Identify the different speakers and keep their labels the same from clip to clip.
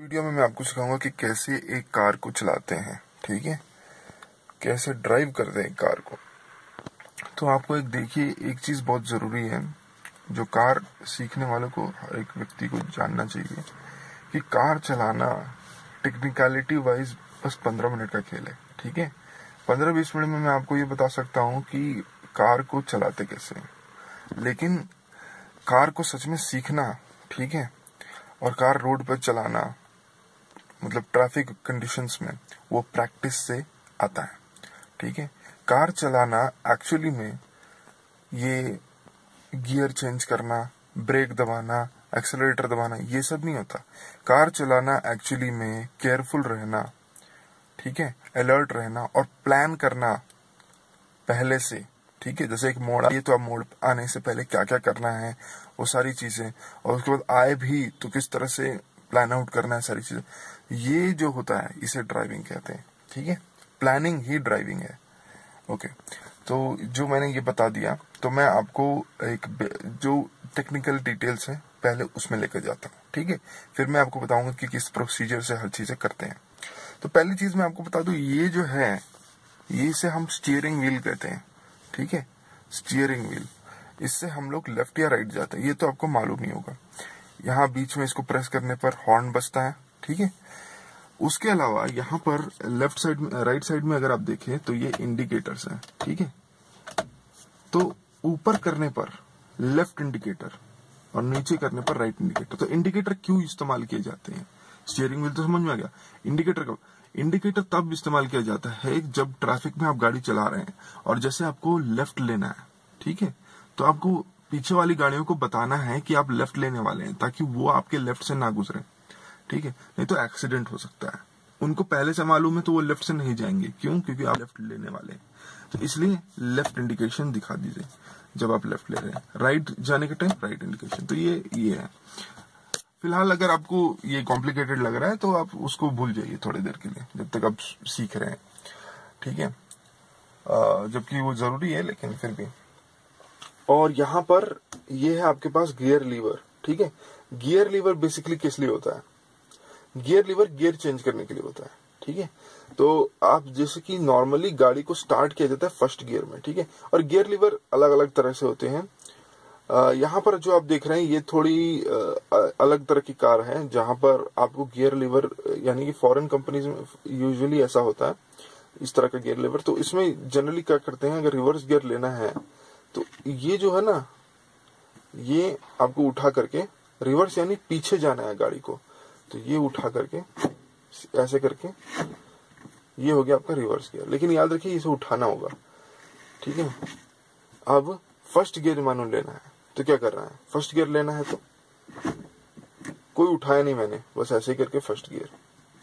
Speaker 1: Video में मैं आपको सिखाऊंगा कि कैसे एक कार को चलाते हैं, ठीक है, कैसे ड्राइव करते हैं एक कार को। तो आपको एक देखिए, एक चीज बहुत जरूरी है जो कार सीखने वालों को, हर एक व्यक्ति को जानना चाहिए कि कार चलाना टेक्निकलिटी वाइज बस 15 मिनट का खेल है, ठीक है। 15-20 मिनट में मैं आपको ये बता सकता हूँ कि कार को चलाते कैसे, लेकिन कार को सच में सीखना, ठीक है, और कार रोड पर चलाना मतलब ट्रैफिक कंडीशंस में, वो प्रैक्टिस से आता है, ठीक है। कार चलाना एक्चुअली में ये गियर चेंज करना, ब्रेक दबाना, एक्सेलरेटर दबाना, ये सब नहीं होता। कार चलाना एक्चुअली में केयरफुल रहना, ठीक है, अलर्ट रहना और प्लान करना पहले से, ठीक है। जैसे एक मोड़ आए तो आप मोड़ आने से पहले क्या क्या करना है, वो सारी चीजें, और उसके बाद आए भी तो किस तरह से प्लान आउट करना है, सारी चीजें। ये जो होता है इसे ड्राइविंग कहते हैं, ठीक है। प्लानिंग ही ड्राइविंग है, ओके। तो जो मैंने ये बता दिया, तो मैं आपको एक जो टेक्निकल डिटेल्स है पहले उसमें लेकर जाता हूँ, ठीक है। फिर मैं आपको बताऊंगा कि किस प्रोसीजर से हर चीजें करते हैं। तो पहली चीज मैं आपको बता दूं, ये जो है ये इसे हम स्टीयरिंग व्हील कहते हैं, ठीक है, स्टीयरिंग व्हील। इससे हम लोग लेफ्ट या राइट जाते हैं, ये तो आपको मालूम ही होगा। यहाँ बीच में इसको प्रेस करने पर हॉर्न बजता है, ठीक है। उसके अलावा यहाँ पर लेफ्ट साइड में, राइट साइड में अगर आप देखें तो ये इंडिकेटर्स हैं, ठीक है। तो ऊपर करने पर लेफ्ट इंडिकेटर और नीचे करने पर राइट इंडिकेटर। तो इंडिकेटर क्यों इस्तेमाल किए जाते हैं? स्टीयरिंग व्हील तो समझ में आ गया। इंडिकेटर तब इस्तेमाल किया जाता है जब ट्रैफिक में आप गाड़ी चला रहे हैं और जैसे आपको लेफ्ट लेना है, ठीक है, तो आपको पीछे वाली गाड़ियों को बताना है कि आप लेफ्ट लेने वाले हैं, ताकि वो आपके लेफ्ट से ना गुजरे, ठीक है। नहीं तो एक्सीडेंट हो सकता है। उनको पहले से मालूम है तो वो लेफ्ट से नहीं जाएंगे, क्यों? क्योंकि आप लेफ्ट लेने वाले हैं। तो इसलिए लेफ्ट इंडिकेशन दिखा दीजिए जब आप लेफ्ट ले रहे हैं। राइट जाने के टाइम राइट इंडिकेशन। तो ये है। फिलहाल अगर आपको ये कॉम्प्लिकेटेड लग रहा है तो आप उसको भूल जाइए थोड़ी देर के लिए, जब तक आप सीख रहे हैं, ठीक है। जबकि वो जरूरी है, लेकिन फिर भी। और यहाँ पर ये है आपके पास गियर लीवर, ठीक है। गियर लीवर बेसिकली किस लिए होता है? गियर लीवर गियर चेंज करने के लिए होता है, ठीक है। तो आप जैसे कि नॉर्मली गाड़ी को स्टार्ट किया जाता है फर्स्ट गियर में, ठीक है, और गियर लीवर अलग अलग तरह से होते हैं। यहाँ पर जो आप देख रहे हैं ये थोड़ी अलग तरह की कार है, जहां पर आपको गियर लीवर, यानी कि फॉरेन कंपनीज में यूजुअली ऐसा होता है, इस तरह का गियर लीवर। तो इसमें जनरली क्या करते हैं, अगर रिवर्स गियर लेना है तो ये जो है ना, ये आपको उठा करके रिवर्स, यानी पीछे जाना है गाड़ी को, तो ये उठा करके ऐसे करके ये हो गया आपका रिवर्स गियर। लेकिन याद रखिए इसे उठाना होगा, ठीक है। अब फर्स्ट गियर मानो लेना है तो क्या करना है? फर्स्ट गियर लेना है तो कोई उठाया नहीं मैंने, बस ऐसे ही करके फर्स्ट गियर,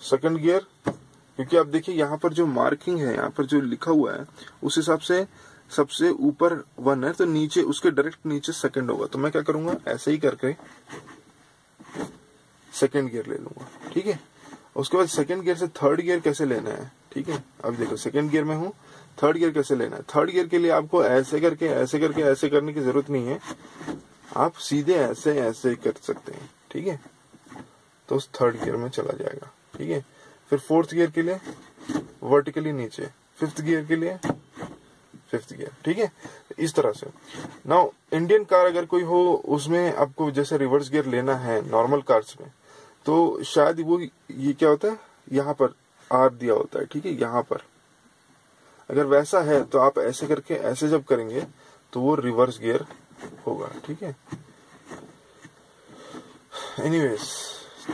Speaker 1: सेकंड गियर, क्योंकि आप देखिए यहाँ पर जो मार्किंग है, यहाँ पर जो लिखा हुआ है उस हिसाब से सबसे ऊपर 1 है, तो नीचे उसके डायरेक्ट नीचे सेकंड होगा। तो मैं क्या करूंगा, ऐसे ही करके सेकंड गियर ले लूंगा, ठीक है। उसके बाद सेकंड गियर से थर्ड गियर कैसे लेना है, ठीक है। अब देखो सेकंड गियर में हूँ, थर्ड गियर कैसे लेना है? थर्ड गियर के लिए आपको ऐसे करके ऐसे करने की जरूरत नहीं है, आप सीधे ऐसे ऐसे कर सकते हैं, ठीक है। तो उस थर्ड गियर में चला जाएगा, ठीक है। फिर फोर्थ गियर के लिए वर्टिकली नीचे, फिफ्थ गियर के लिए फिफ्थ गियर, ठीक है। इस तरह से। नाउ इंडियन कार अगर कोई हो, उसमें आपको जैसे रिवर्स गियर लेना है नॉर्मल कार्स में, तो शायद वो ये क्या होता है, यहाँ पर आर दिया होता है, ठीक है। यहाँ पर अगर वैसा है तो आप ऐसे करके ऐसे जब करेंगे तो वो रिवर्स गियर होगा, ठीक है। एनीवेज,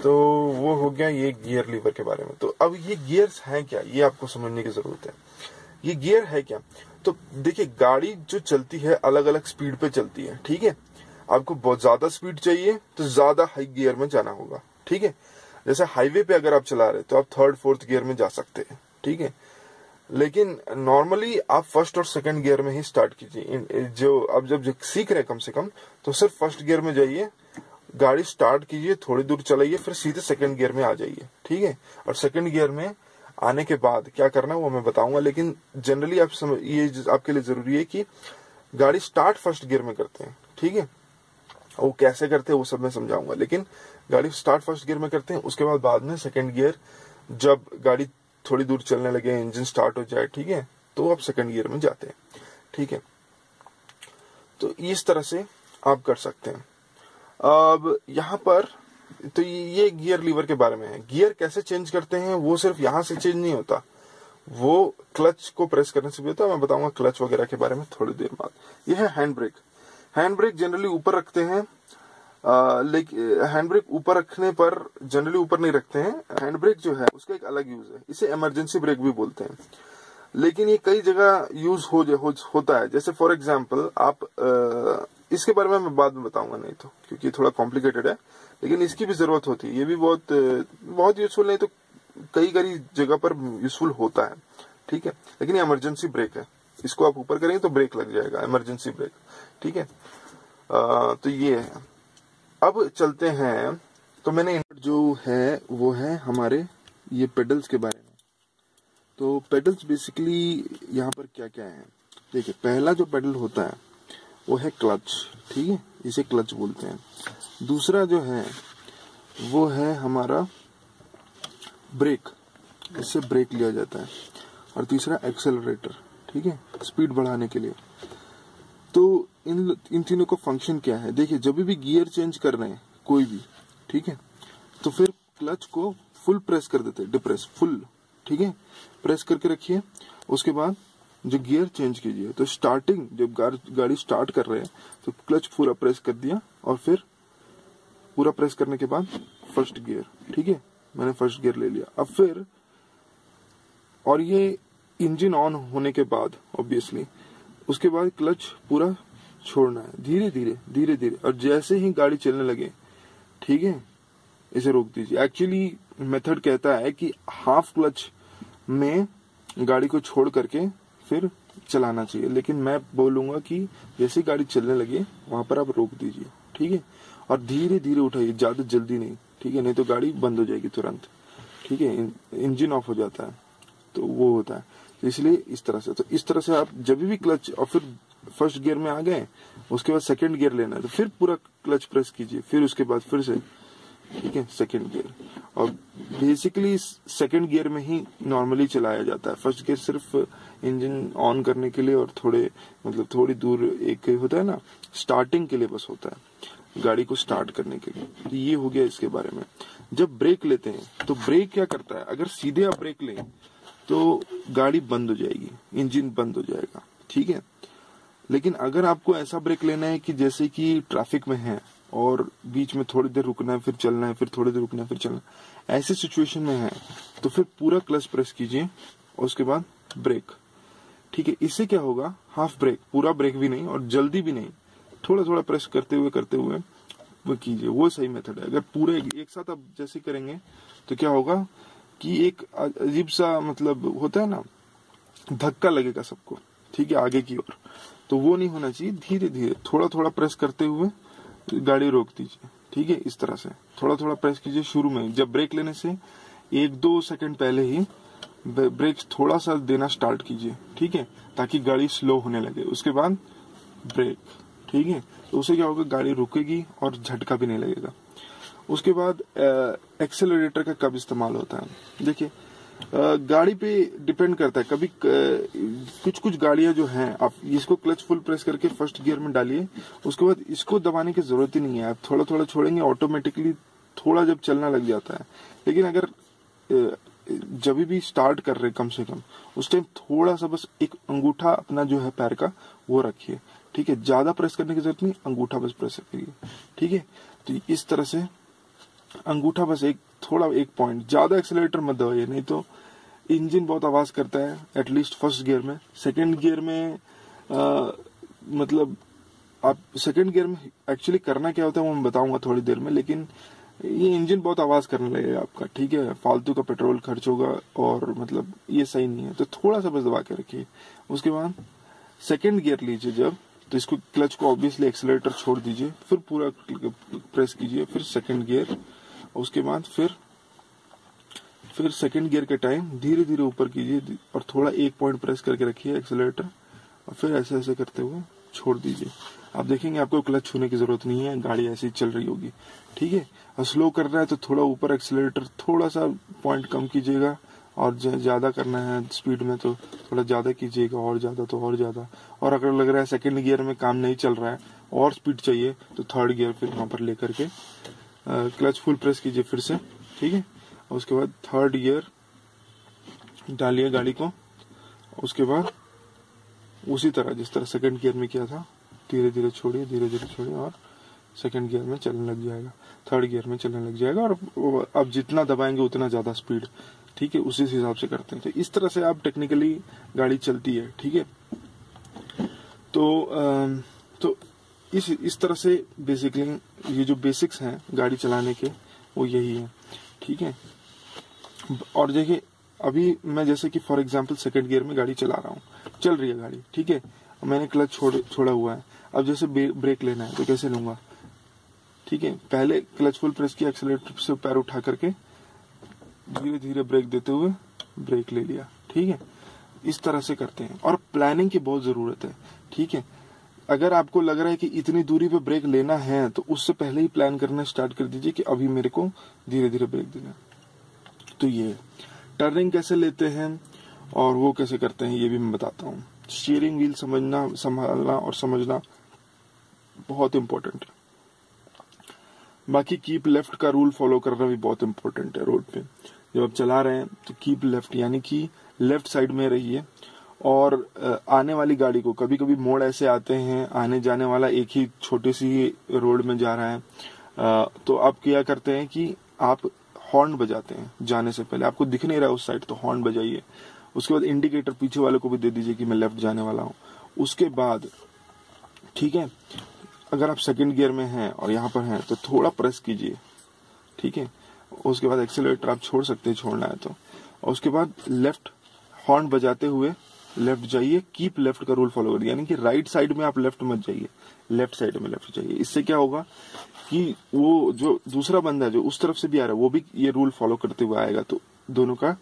Speaker 1: तो वो हो गया ये गियर लीवर के बारे में। तो अब ये गियर्स हैं क्या, ये आपको समझने की जरूरत है। ये गियर है क्या? तो देखिए, गाड़ी जो चलती है अलग अलग स्पीड पे चलती है, ठीक है। आपको बहुत ज्यादा स्पीड चाहिए तो ज्यादा हाई गियर में जाना होगा, ठीक है। जैसे हाईवे पे अगर आप चला रहे तो आप थर्ड फोर्थ गियर में जा सकते हैं, ठीक है। लेकिन नॉर्मली आप फर्स्ट और सेकंड गियर में ही स्टार्ट कीजिए। जो अब जब सीख रहे कम से कम, तो सिर्फ फर्स्ट गियर में जाइए, गाड़ी स्टार्ट कीजिए, थोड़ी दूर चलाइए, फिर सीधे सेकंड गियर में आ जाइए, ठीक है। और सेकंड गियर में आने के बाद क्या करना है वो मैं बताऊंगा, लेकिन जनरली आप ये आपके लिए जरूरी है कि गाड़ी स्टार्ट फर्स्ट गियर में करते हैं, ठीक है। वो कैसे करते हैं वो सब मैं समझाऊंगा, लेकिन गाड़ी स्टार्ट फर्स्ट गियर में करते हैं, उसके बाद में सेकंड गियर, जब गाड़ी थोड़ी दूर चलने लगे, इंजन स्टार्ट हो जाए, ठीक है, तो आप सेकंड गियर में जाते हैं, ठीक है। तो इस तरह से आप कर सकते हैं। अब यहाँ पर तो ये गियर लीवर के बारे में है। गियर कैसे चेंज करते हैं वो सिर्फ यहाँ से चेंज नहीं होता, वो क्लच को प्रेस करने से भी होता है। मैं बताऊंगा क्लच वगैरह के बारे में थोड़ी देर बाद। ये है hand brake. Hand brake generally ऊपर रखते हैं, लेकिन हैंड ब्रेक ऊपर रखने पर जनरली ऊपर नहीं रखते हैं। हैंड ब्रेक जो है उसका एक अलग यूज है, इसे इमरजेंसी ब्रेक भी बोलते हैं, लेकिन ये कई जगह यूज होता है। जैसे फॉर एग्जांपल आप इसके बारे में मैं बाद में बताऊंगा नहीं तो, क्योंकि थोड़ा कॉम्प्लिकेटेड है, लेकिन इसकी भी जरूरत होती है। ये भी बहुत यूजफुल नहीं तो कई जगह पर यूजफुल होता है, ठीक है, लेकिन ये इमरजेंसी ब्रेक है। इसको आप ऊपर करेंगे तो ब्रेक लग जाएगा, इमरजेंसी ब्रेक, ठीक है। तो ये है। अब चलते हैं, तो मैंने जो है वो है हमारे ये पेडल्स के बारे में। तो पेडल्स बेसिकली यहाँ पर क्या क्या है, देखिए पहला जो पेडल होता है वो है क्लच, ठीक है, इसे क्लच बोलते हैं। दूसरा जो है वो है हमारा ब्रेक, इससे ब्रेक लिया जाता है। और तीसरा एक्सेलरेटर, ठीक है, स्पीड बढ़ाने के लिए। तो इन तीनों का फंक्शन क्या है, देखिए जब भी गियर चेंज कर रहे हैं कोई भी, ठीक है, तो फिर क्लच को फुल प्रेस कर देते हैं, डिप्रेस फुल, ठीक है, प्रेस करके रखिए। उसके बाद जो गियर चेंज कीजिए, तो स्टार्टिंग जब गाड़ी स्टार्ट कर रहे हैं तो क्लच पूरा प्रेस कर दिया, और फिर पूरा प्रेस करने के बाद फर्स्ट गियर, ठीक है, मैंने फर्स्ट गियर ले लिया। अब फिर, और ये इंजन ऑन होने के बाद ऑब्वियसली उसके बाद क्लच पूरा छोड़ना है, धीरे धीरे, और जैसे ही गाड़ी चलने लगे, ठीक है, इसे रोक दीजिए। एक्चुअली मेथड कहता है कि हाफ क्लच में गाड़ी को छोड़ करके फिर चलाना चाहिए, लेकिन मैं बोलूंगा कि जैसे गाड़ी चलने लगे वहां पर आप रोक दीजिए, ठीक है, और धीरे धीरे उठाइए, ज्यादा जल्दी नहीं, ठीक है, नहीं तो गाड़ी बंद हो जाएगी तुरंत, ठीक है, इंजन ऑफ हो जाता है, तो वो होता है। इसलिए इस तरह से, तो इस तरह से आप जब भी क्लच, और फिर फर्स्ट गियर में आ गए, उसके बाद सेकंड गियर लेना है तो फिर पूरा क्लच प्रेस कीजिए, फिर उसके बाद फिर से, ठीक है, सेकंड गियर। और बेसिकली सेकंड गियर में ही नॉर्मली चलाया जाता है। फर्स्ट गियर सिर्फ इंजन ऑन करने के लिए और थोड़ी दूर एक होता है ना, स्टार्टिंग के लिए बस होता है, गाड़ी को स्टार्ट करने के लिए। तो ये हो गया इसके बारे में। जब ब्रेक लेते हैं तो ब्रेक क्या करता है, अगर सीधे आप ब्रेक लें तो गाड़ी बंद हो जाएगी, इंजन बंद हो जाएगा, ठीक है। लेकिन अगर आपको ऐसा ब्रेक लेना है कि जैसे कि ट्रैफिक में है और बीच में थोड़ी देर रुकना है, फिर चलना है, फिर थोड़ी देर रुकना है, फिर चलना, ऐसे सिचुएशन में है तो फिर पूरा क्लच प्रेस कीजिए और उसके बाद ब्रेक, ठीक है। इससे क्या होगा, हाफ ब्रेक, पूरा ब्रेक भी नहीं और जल्दी भी नहीं, थोड़ा थोड़ा प्रेस करते हुए वो कीजिए, वो सही मेथड है। अगर पूरे एक साथ आप जैसे करेंगे तो क्या होगा कि एक अजीब सा मतलब होता है ना, धक्का लगेगा सबको, ठीक है, आगे की ओर, तो वो नहीं होना चाहिए। धीरे धीरे थोड़ा थोड़ा प्रेस करते हुए गाड़ी रोक दीजिए, ठीक है, इस तरह से थोड़ा थोड़ा प्रेस कीजिए। शुरू में जब ब्रेक लेने से 1-2 सेकंड पहले ही ब्रेक थोड़ा सा देना स्टार्ट कीजिए, ठीक है, ताकि गाड़ी स्लो होने लगे। उसके बाद ब्रेक, ठीक है, तो उससे क्या होगा, गाड़ी रुकेगी और झटका भी नहीं लगेगा। उसके बाद एक्सेलरेटर का कब इस्तेमाल होता है, देखिए गाड़ी पे डिपेंड करता है। कभी कुछ गाड़ियां जो हैं, आप इसको क्लच फुल प्रेस करके फर्स्ट गियर में डालिए, उसके बाद इसको दबाने की जरूरत ही नहीं है, आप थोड़ा थोड़ा छोड़ेंगे, ऑटोमेटिकली थोड़ा जब चलना लग जाता है। लेकिन अगर जब भी स्टार्ट कर रहे कम से कम उस टाइम थोड़ा सा बस एक अंगूठा अपना जो है पैर का वो रखिए, ठीक है, ज्यादा प्रेस करने की जरूरत नहीं, अंगूठा बस प्रेस करिए, ठीक है। तो इस तरह से अंगूठा बस एक पॉइंट, ज्यादा एक्सेलरेटर मत दबाइए, नहीं तो इंजन बहुत आवाज करता है, एटलीस्ट फर्स्ट गियर में। सेकंड गियर में मतलब आप सेकंड गियर में एक्चुअली करना क्या होता है वो मैं बताऊंगा थोड़ी देर में, लेकिन ये इंजन बहुत आवाज करने लगेगा आपका, ठीक है, फालतू का पेट्रोल खर्च होगा और मतलब ये सही नहीं है, तो थोड़ा सा बस दबा के रखिए। उसके बाद सेकंड गियर लीजिए जब, तो इसको क्लच को ऑब्वियसली एक्सेलरेटर छोड़ दीजिए, फिर पूरा प्रेस कीजिए, फिर सेकंड गियर, उसके बाद फिर सेकंड गियर के टाइम धीरे धीरे ऊपर कीजिए और थोड़ा एक पॉइंट प्रेस करके रखिए एक्सेलरेटर, और फिर ऐसे ऐसे करते हुए छोड़ दीजिए। आप देखेंगे आपको क्लच छूने की जरूरत नहीं है, गाड़ी ऐसे ही चल रही होगी, ठीक है। और स्लो कर रहा है तो थोड़ा ऊपर एक्सीलरेटर थोड़ा सा पॉइंट कम कीजिएगा, और ज्यादा करना है स्पीड में तो थोड़ा ज्यादा कीजिएगा, और ज्यादा तो और ज्यादा। और अगर लग रहा है सेकंड गियर में काम नहीं चल रहा है और स्पीड चाहिए तो थर्ड गियर फिर वहां पर लेकर के क्लच फुल प्रेस कीजिए फिर से, ठीक है। और उसके बाद थर्ड गियर डालिए गाड़ी को, उसके बाद उसी तरह जिस तरह सेकंड गियर में किया था धीरे धीरे छोड़िए और सेकंड गियर में चलने लग जाएगा, थर्ड गियर में चलने लग जाएगा। और अब जितना दबाएंगे उतना ज्यादा स्पीड, ठीक है, उसी हिसाब से करते हैं। तो इस तरह से आप टेक्निकली गाड़ी चलती है, ठीक है। तो इस तरह से बेसिकली ये जो बेसिक्स हैं गाड़ी चलाने के वो यही है, ठीक है। और देखिए अभी मैं जैसे कि फॉर एग्जांपल सेकंड गियर में गाड़ी चला रहा हूँ, चल रही है गाड़ी, ठीक है। मैंने क्लच छोड़ा हुआ है, अब जैसे ब्रेक लेना है तो कैसे लूंगा, ठीक है। पहले क्लच फुल प्रेस किया, एक्सीलरेटर से पैर उठा करके धीरे धीरे ब्रेक देते हुए ब्रेक ले लिया, ठीक है। इस तरह से करते हैं और प्लानिंग की बहुत जरूरत है, ठीक है। अगर आपको लग रहा है कि इतनी दूरी पे ब्रेक लेना है तो उससे पहले ही प्लान करना स्टार्ट कर दीजिए कि अभी मेरे को धीरे धीरे ब्रेक देना। तो ये टर्निंग कैसे लेते हैं और वो कैसे करते हैं ये भी मैं बताता हूँ। स्टीयरिंग व्हील समझना, संभालना और समझना बहुत इंपॉर्टेंट है। बाकी कीप लेफ्ट का रूल फॉलो करना भी बहुत इंपॉर्टेंट है। रोड पे जब आप चला रहे हैं तो कीप लेफ्ट यानी कि लेफ्ट साइड में रहिए। और आने वाली गाड़ी को, कभी कभी मोड़ ऐसे आते हैं आने जाने वाला एक ही छोटी सी रोड में जा रहा है, तो आप क्या करते हैं कि आप हॉर्न बजाते हैं जाने से पहले। आपको दिख नहीं रहा उस साइड तो हॉर्न बजाइए। उसके बाद इंडिकेटर पीछे वाले को भी दे दीजिए कि मैं लेफ्ट जाने वाला हूँ। उसके बाद, ठीक है, अगर आप सेकंड गियर में हैं और यहाँ पर हैं तो थोड़ा प्रेस कीजिए, ठीक है। उसके बाद एक्सीलरेटर आप छोड़ सकते हैं, छोड़ना है तो। और उसके बाद लेफ्ट हॉर्न बजाते हुए लेफ्ट जाइए। कीप लेफ्ट का रूल फॉलो करिए, यानी कि राइट साइड में आप लेफ्ट मत जाइए, लेफ्ट साइड में लेफ्ट जाइए। इससे क्या होगा कि वो जो दूसरा बंदा है जो उस तरफ से भी आ रहा है वो भी ये रूल फॉलो करते हुए आएगा, तो दोनों का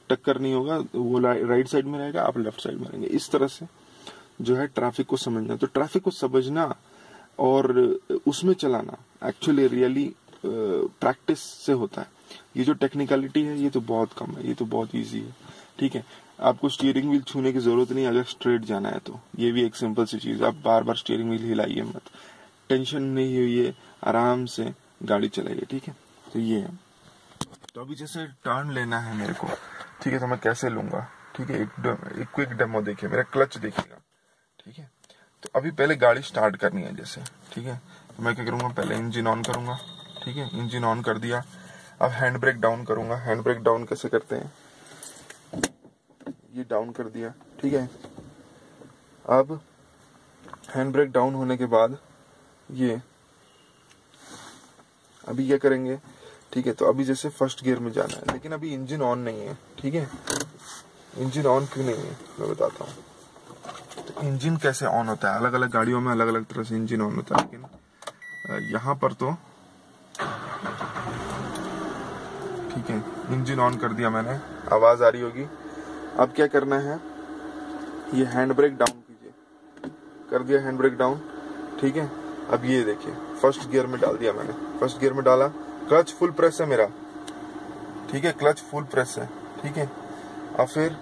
Speaker 1: टक्कर नहीं होगा। वो राइट साइड में रहेगा, आप लेफ्ट साइड में रहेंगे। इस तरह से जो है ट्रैफिक को समझना। तो ट्रैफिक को समझना और उसमें चलाना एक्चुअली रियली प्रैक्टिस से होता है। ये जो टेक्निकलिटी है ये तो बहुत कम है, ये तो बहुत इजी है, ठीक है। आपको स्टीयरिंग व्हील छूने की जरूरत नहीं अगर स्ट्रेट जाना है तो। ये भी एक सिंपल सी चीज, आप बार बार स्टीयरिंग व्हील हिलाइए मत, टेंशन नहीं हुई है, आराम से गाड़ी चलाइए, ठीक है। तो ये है। तो अभी जैसे टर्न लेना है मेरे को, ठीक है, तो मैं कैसे लूंगा, ठीक है। एक क्विक डेमो देखिए, मेरा क्लच देखिएगा, ठीक है। तो अभी पहले गाड़ी स्टार्ट करनी है जैसे, ठीक है। तो मैं क्या करूंगा, पहले इंजन ऑन करूंगा, ठीक है। इंजन ऑन कर दिया। अब हैंड ब्रेक डाउन करूंगा। हैंड ब्रेक डाउन कैसे करते हैं, ये डाउन कर दिया, ठीक है। अब हैंड ब्रेक डाउन होने के बाद ये अभी क्या करेंगे, ठीक है। तो अभी जैसे फर्स्ट गियर में जाना है, लेकिन अभी इंजन ऑन नहीं है, ठीक है। इंजन ऑन क्यों नहीं है मैं बताता हूँ। तो इंजन कैसे ऑन होता है, अलग अलग गाड़ियों में अलग अलग तरह से इंजन ऑन होता है, लेकिन यहाँ पर तो ठीक है, इंजन ऑन कर दिया मैंने, आवाज आ रही होगी। अब क्या करना है, ये हैंड ब्रेक डाउन कीजिए, कर दिया हैंड ब्रेक डाउन, ठीक है। अब ये देखिए फर्स्ट गियर में डाल दिया मैंने, फर्स्ट गियर में डाला, क्लच फुल प्रेस है मेरा, ठीक है, क्लच फुल प्रेस है, ठीक है। अब फिर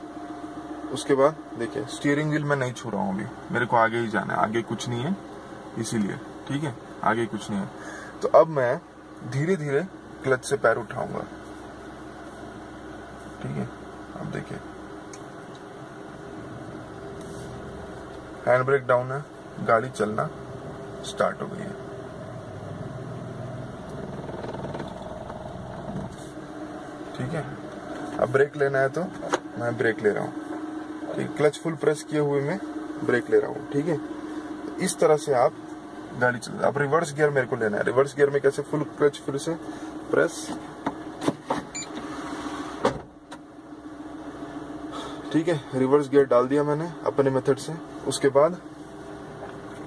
Speaker 1: उसके बाद देखिए स्टीयरिंग व्हील में नहीं छू रहा हूँ अभी, मेरे को आगे ही जाना है, आगे कुछ नहीं है इसीलिए, ठीक है, आगे कुछ नहीं है। तो अब मैं धीरे धीरे क्लच से पैर उठाऊंगा, ठीक है। अब देखिए हैंड ब्रेक डाउन है, गाड़ी चलना स्टार्ट हो गई है, ठीक है। अब ब्रेक लेना है तो मैं ब्रेक ले रहा हूँ, ठीक। क्लच फुल प्रेस किए हुए मैं ब्रेक ले रहा हूँ, ठीक है। तो इस तरह से आप गाड़ी चल। अब रिवर्स गियर मेरे को लेना है। रिवर्स गियर में कैसे, फुल क्लच फिर से प्रेस, ठीक है। रिवर्स गियर डाल दिया मैंने अपने मेथड से। उसके बाद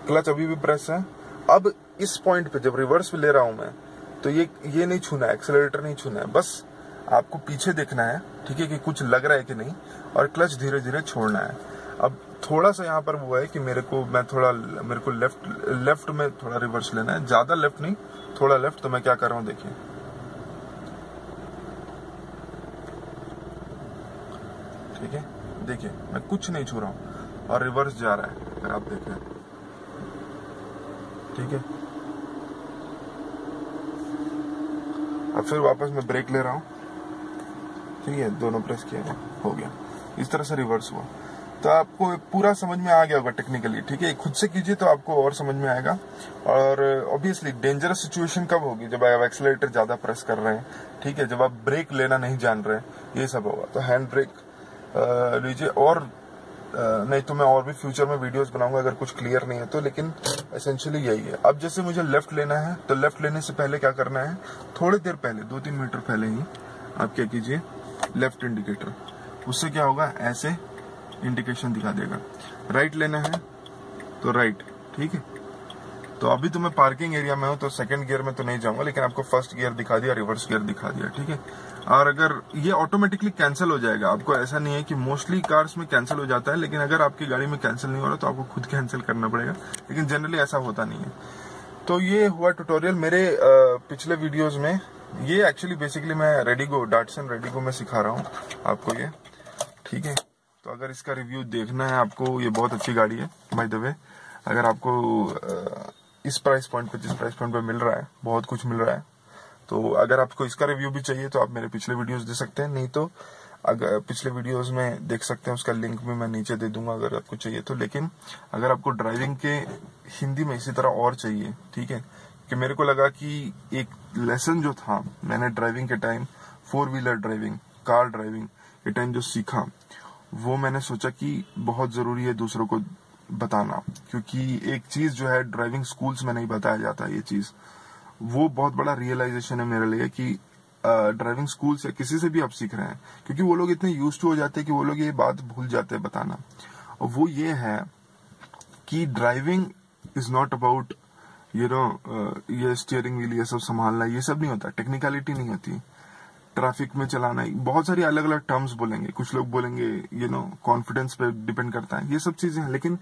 Speaker 1: क्लच अभी भी प्रेस है। अब इस पॉइंट पे जब रिवर्स पे ले रहा हूं मैं, तो ये नहीं छूना है, एक्सेलरेटर नहीं छूना है, बस आपको पीछे देखना है, ठीक है, कि कुछ लग रहा है कि नहीं, और क्लच धीरे धीरे छोड़ना है। अब थोड़ा सा यहाँ पर वो है कि मेरे को लेफ्ट में थोड़ा रिवर्स लेना है, ज्यादा लेफ्ट नहीं, थोड़ा लेफ्ट। तो मैं क्या कर रहा हूँ देखिए, ठीक है, देखिए मैं कुछ नहीं छू रहा हूँ और रिवर्स जा रहा है, अगर आप देखें, ठीक है। अब फिर वापस मैं ब्रेक ले रहा हूँ, ठीक है, दोनों प्रेस किया, हो गया, इस तरह से रिवर्स हुआ। तो आपको पूरा समझ में आ गया होगा टेक्निकली, ठीक है। खुद से कीजिए तो आपको और समझ में आएगा। और ऑब्वियसली डेंजरस सिचुएशन कब होगी, जब आप एक्सीलरेटर ज्यादा प्रेस कर रहे हैं, ठीक है, जब आप ब्रेक लेना नहीं जान रहे हैं, ये सब होगा। तो हैंड ब्रेक लीजिए। और नहीं तो मैं और भी फ्यूचर में वीडियोस बनाऊंगा अगर कुछ क्लियर नहीं है तो, लेकिन एसेंशियली यही है। अब जैसे मुझे लेफ्ट लेना है, तो लेफ्ट लेने से पहले क्या करना है, थोड़ी देर पहले 2-3 मीटर पहले ही आप क्या कीजिए, लेफ्ट इंडिकेटर, उससे क्या होगा, ऐसे इंडिकेशन दिखा देगा। राइट लेना है तो राइट, ठीक है। तो अभी तो मैं पार्किंग एरिया में हूं, तो सेकंड गियर में तो नहीं जाऊंगा, लेकिन आपको फर्स्ट गियर दिखा दिया, रिवर्स गियर दिखा दिया, ठीक है। और अगर ये ऑटोमेटिकली कैंसिल हो जाएगा, आपको ऐसा नहीं है कि मोस्टली कार्स में कैंसिल हो जाता है, लेकिन अगर आपकी गाड़ी में कैंसिल नहीं हो रहा तो आपको खुद कैंसिल करना पड़ेगा, लेकिन जनरली ऐसा होता नहीं है। तो ये हुआ ट्यूटोरियल मेरे पिछले वीडियोज में। ये एक्चुअली बेसिकली मैं रेडिगो, डाटसन रेडिगो में सिखा रहा हूँ आपको ये, ठीक है। तो अगर इसका रिव्यू देखना है आपको, ये बहुत अच्छी गाड़ी है बाय द वे। अगर आपको इस प्राइस पॉइंट पे, जिस प्राइस पॉइंट पे मिल रहा है, बहुत कुछ मिल रहा है, तो अगर आपको इसका रिव्यू भी चाहिए तो आप मेरे पिछले वीडियोस दे सकते हैं, नहीं तो अगर पिछले वीडियोस में देख सकते हैं, उसका लिंक भी मैं नीचे दे दूंगा अगर आपको चाहिए तो। लेकिन अगर आपको ड्राइविंग के हिंदी में इसी तरह और चाहिए, ठीक है, कि मेरे को लगा कि एक लेसन जो था मैंने ड्राइविंग के time, 4 wheeler driving, car driving के टाइम जो सीखा, वो मैंने सोचा कि बहुत जरूरी है दूसरों को बताना, क्योंकि एक चीज जो है ड्राइविंग स्कूल्स में नहीं बताया जाता, ये चीज, वो बहुत बड़ा रियलाइजेशन है मेरे लिए कि ड्राइविंग स्कूल से किसी से भी आप सीख रहे हैं, क्योंकि वो लोग इतने यूज्ड टू हो जाते हैं कि वो लोग ये बात भूल जाते हैं बताना। और वो ये है कि ड्राइविंग इज नॉट अबाउट ये स्टीयरिंग व्हील ये सब संभालना, ये सब नहीं होता, टेक्निकलिटी नहीं होती। ट्रैफिक में चलाना, बहुत सारी अलग अलग टर्म्स बोलेंगे, कुछ लोग बोलेंगे कॉन्फिडेंस पे डिपेंड करता है, ये सब चीजें हैं, लेकिन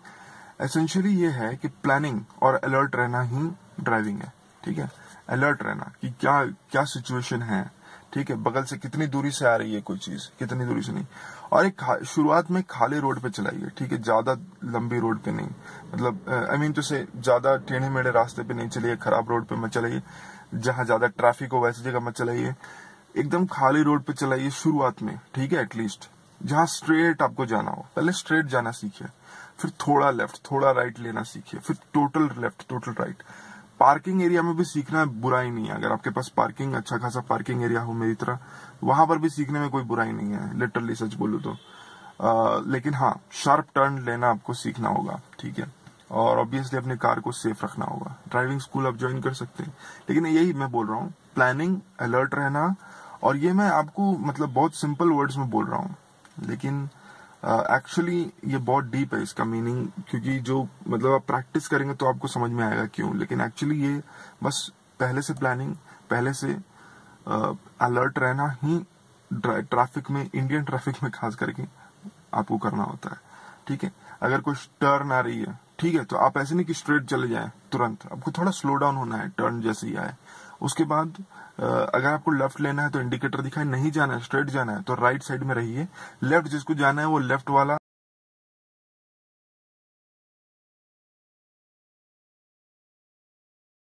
Speaker 1: एसेंशियली ये है कि प्लानिंग और अलर्ट रहना ही ड्राइविंग है, ठीक है। अलर्ट रहना कि क्या क्या सिचुएशन है, ठीक है, बगल से कितनी दूरी से आ रही है कोई चीज, कितनी दूरी से नहीं। और एक शुरुआत में खाली रोड पे चलाइए, ठीक है, ज्यादा लंबी रोड पे नहीं, मतलब आई मीन तो से ज्यादा टेढ़े मेढ़े रास्ते पे नहीं चलिए, खराब रोड पे मत चलाइए, जहां ज्यादा ट्रैफिक हो वैसी जगह मत चलाइए, एकदम खाली रोड पे चलाइए शुरुआत में, ठीक है। एटलीस्ट जहां स्ट्रेट आपको जाना हो, पहले स्ट्रेट जाना सीखिए, फिर थोड़ा लेफ्ट थोड़ा राइट लेना सीखिए, फिर total left total right. Parking area में भी सीखना बुराई नहीं है, अगर आपके पास पार्किंग, अच्छा खासा पार्किंग एरिया हो मेरी तरह, वहां पर भी सीखने में कोई बुराई नहीं है, लिटरली सच बोलूं तो। लेकिन हाँ, शार्प टर्न लेना आपको सीखना होगा, ठीक है। और ऑब्वियसली अपने कार को सेफ रखना होगा। ड्राइविंग स्कूल आप ज्वाइन कर सकते हैं, लेकिन यही मैं बोल रहा हूँ, प्लानिंग, अलर्ट रहना। और ये मैं आपको मतलब बहुत सिंपल वर्ड्स में बोल रहा हूँ, लेकिन एक्चुअली ये बहुत डीप है इसका मीनिंग, क्योंकि जो मतलब आप प्रैक्टिस करेंगे तो आपको समझ में आएगा क्यों। लेकिन एक्चुअली ये बस पहले से प्लानिंग, पहले से अलर्ट रहना ही ट्रैफिक में, इंडियन ट्रैफिक में खास करके आपको करना होता है, ठीक है। अगर कोई टर्न आ रही है, ठीक है, तो आप ऐसे नहीं कि स्ट्रेट चले जाएं तुरंत, आपको थोड़ा स्लो डाउन होना है टर्न जैसे ही आए। उसके बाद अगर आपको लेफ्ट लेना है तो इंडिकेटर दिखाए, नहीं जाना है स्ट्रेट जाना है तो राइट साइड में रहिए, लेफ्ट जिसको जाना है वो लेफ्ट वाला